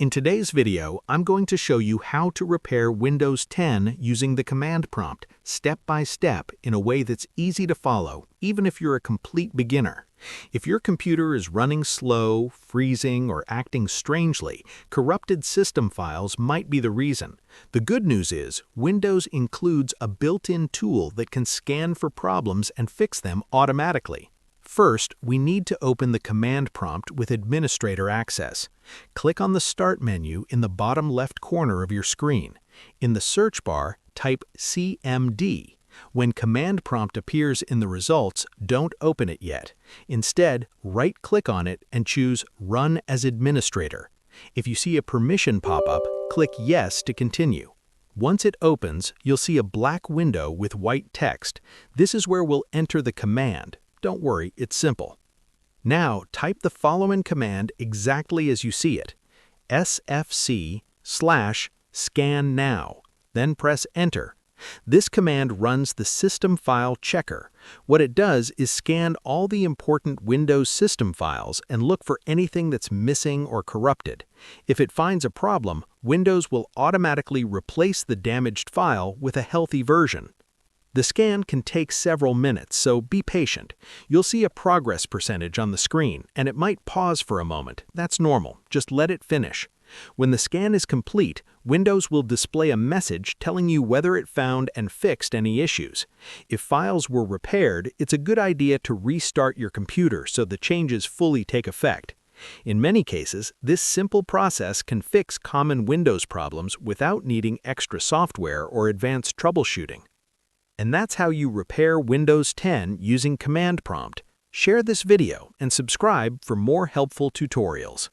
In today's video, I'm going to show you how to repair Windows 10 using the command prompt, step by step, in a way that's easy to follow, even if you're a complete beginner. If your computer is running slow, freezing, or acting strangely, corrupted system files might be the reason. The good news is, Windows includes a built-in tool that can scan for problems and fix them automatically. First, we need to open the command prompt with administrator access. Click on the Start menu in the bottom left corner of your screen. In the search bar, type CMD. When command prompt appears in the results, don't open it yet. Instead, right-click on it and choose Run as Administrator. If you see a permission pop-up, click Yes to continue. Once it opens, you'll see a black window with white text. This is where we'll enter the command. Don't worry, it's simple. Now, type the following command exactly as you see it: SFC/scan now, then press Enter. This command runs the system file checker. What it does is scan all the important Windows system files and look for anything that's missing or corrupted. If it finds a problem, Windows will automatically replace the damaged file with a healthy version. The scan can take several minutes, so be patient. You'll see a progress percentage on the screen, and it might pause for a moment. That's normal. Just let it finish. When the scan is complete, Windows will display a message telling you whether it found and fixed any issues. If files were repaired, it's a good idea to restart your computer so the changes fully take effect. In many cases, this simple process can fix common Windows problems without needing extra software or advanced troubleshooting. And that's how you repair Windows 10 using command prompt. Share this video and subscribe for more helpful tutorials.